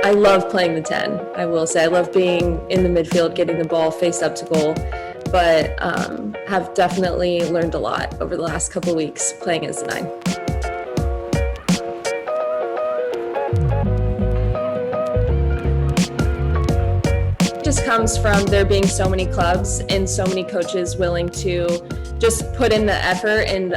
I love playing the 10, I will say. I love being in the midfield, getting the ball face up to goal, but have definitely learned a lot over the last couple of weeks playing as the 9. Just comes from there being so many clubs and so many coaches willing to just put in the effort and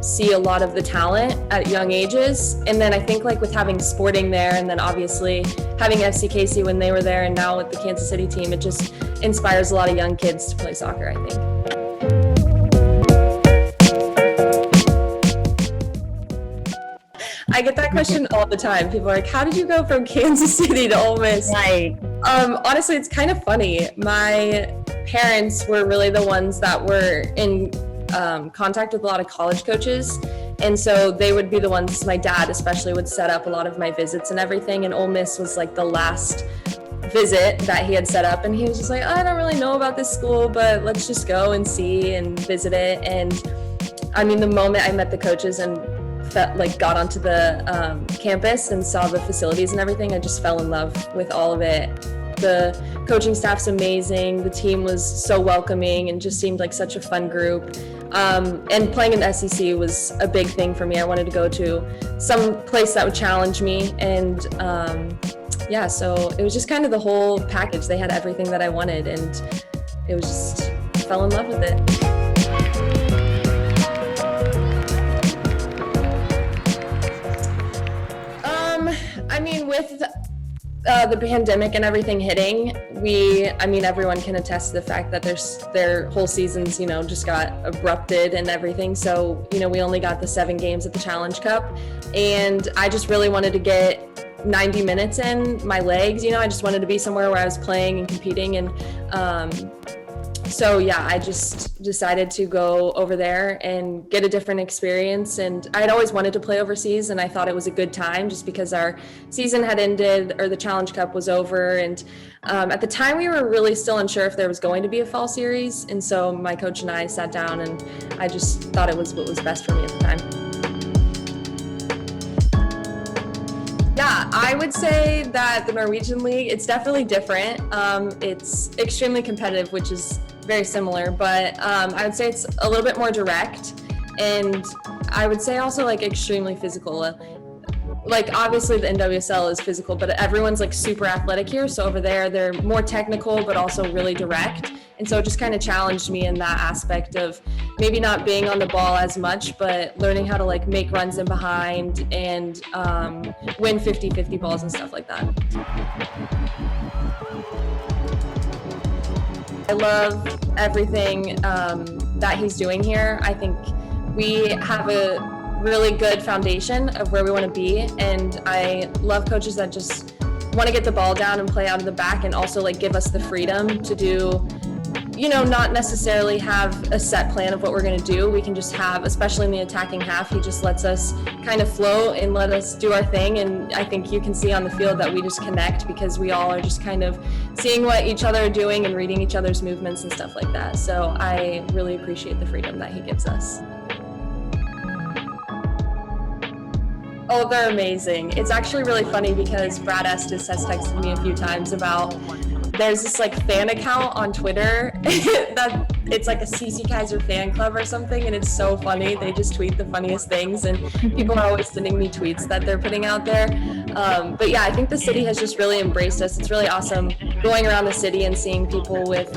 see a lot of the talent at young ages. And then I think like with having Sporting there, and then obviously having FC Casey when they were there, and now with the Kansas City team, it just inspires a lot of young kids to play soccer, I think. I get that question all the time. People are like, how did you go from Kansas City to Ole Miss? Right. Honestly, it's kind of funny. My parents were really the ones that were in contact with a lot of college coaches. And so they would be the ones, my dad especially, would set up a lot of my visits and everything. And Ole Miss was like the last visit that he had set up. And he was just like, I don't really know about this school, but let's just go and see and visit it. And I mean, the moment I met the coaches and got onto the campus and saw the facilities and everything, I just fell in love with all of it. The coaching staff's amazing. The team was so welcoming and just seemed like such a fun group. And playing in the SEC was a big thing for me. I wanted to go to some place that would challenge me. And so it was just kind of the whole package. They had everything that I wanted, and it was just, I fell in love with it. I mean, with the pandemic and everything hitting, everyone can attest to the fact that their whole seasons, just got abrupted and everything. So, we only got the 7 games at the Challenge Cup, and I just really wanted to get 90 minutes in my legs. I just wanted to be somewhere where I was playing and competing, and I just decided to go over there and get a different experience. And I'd always wanted to play overseas, and I thought it was a good time just because our season had ended, or the Challenge Cup was over. And at the time we were really still unsure if there was going to be a fall series. And so my coach and I sat down, and I just thought it was what was best for me at the time. Yeah, I would say that the Norwegian League, it's definitely different. It's extremely competitive, which is very similar, but I would say it's a little bit more direct, and I would say also like extremely physical. Like obviously the NWSL is physical, but everyone's like super athletic here. So over there, they're more technical, but also really direct. And so it just kind of challenged me in that aspect of maybe not being on the ball as much, but learning how to like make runs in behind and win 50-50 balls and stuff like that. I love everything that he's doing here. I think we have a really good foundation of where we want to be, and I love coaches that just want to get the ball down and play out of the back, and also like give us the freedom to do, not necessarily have a set plan of what we're going to do. We can just have, especially in the attacking half, he just lets us kind of flow and let us do our thing. And I think you can see on the field that we just connect because we all are just kind of seeing what each other are doing and reading each other's movements and stuff like that. So I really appreciate the freedom that he gives us. Oh, they're amazing. It's actually really funny because Brad Estes has texted me a few times about, there's this like fan account on Twitter that it's like a Cece Kizer fan club or something, and it's so funny. They just tweet the funniest things, and people are always sending me tweets that they're putting out there. But yeah, I think the city has just really embraced us. It's really awesome going around the city and seeing people with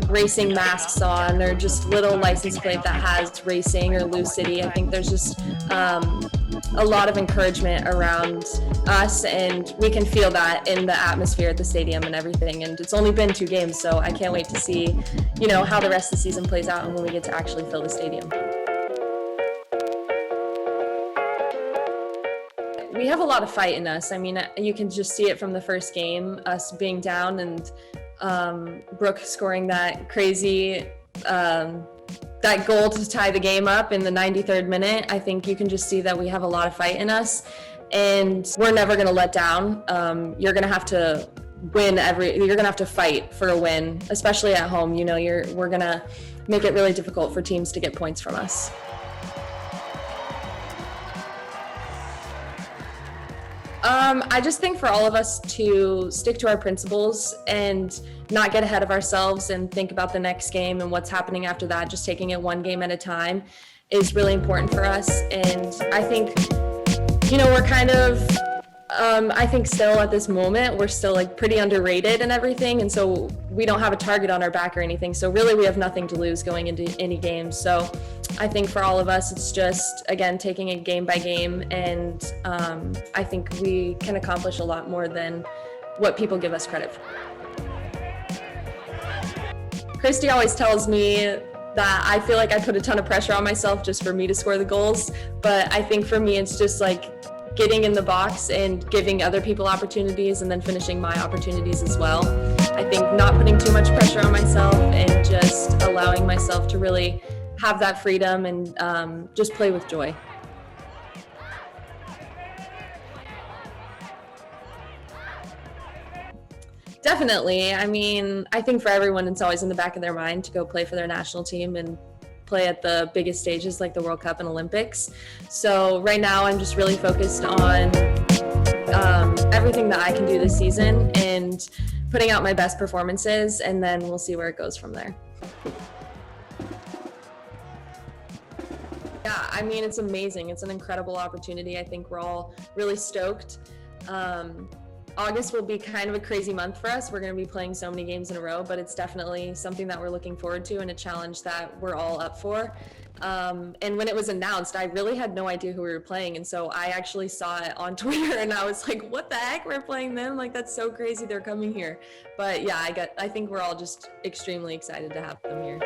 racing masks on, or just little license plate that has racing or Lou City. I think there's just a lot of encouragement around us, and we can feel that in the atmosphere at the stadium and everything. And it's only been 2 games, so I can't wait to see, how the rest of the season plays out and when we get to actually fill the stadium. We have a lot of fight in us. I mean, you can just see it from the first game, us being down, and Brooke scoring that crazy that goal to tie the game up in the 93rd minute. I think you can just see that we have a lot of fight in us, and we're never going to let down. You're going to have to win you're going to have to fight for a win, especially at home. We're going to make it really difficult for teams to get points from us. I just think for all of us to stick to our principles and not get ahead of ourselves and think about the next game and what's happening after that, just taking it one game at a time is really important for us. And I think, we're kind of, I think still at this moment, we're still like pretty underrated and everything. And so we don't have a target on our back or anything. So really we have nothing to lose going into any game. So I think for all of us, it's just, again, taking it game by game. And I think we can accomplish a lot more than what people give us credit for. Christy always tells me that I feel like I put a ton of pressure on myself just for me to score the goals. But I think for me, it's just like getting in the box and giving other people opportunities and then finishing my opportunities as well. I think not putting too much pressure on myself and just allowing myself to really have that freedom and just play with joy. Definitely. I mean, I think for everyone, it's always in the back of their mind to go play for their national team and play at the biggest stages like the World Cup and Olympics. So right now I'm just really focused on everything that I can do this season and putting out my best performances, and then we'll see where it goes from there. Yeah, I mean, it's amazing. It's an incredible opportunity. I think we're all really stoked. August will be kind of a crazy month for us. We're going to be playing so many games in a row, but it's definitely something that we're looking forward to and a challenge that we're all up for. And when it was announced, I really had no idea who we were playing. And so I actually saw it on Twitter and I was like, what the heck? We're playing them? Like, that's so crazy. They're coming here. But yeah, I think we're all just extremely excited to have them here.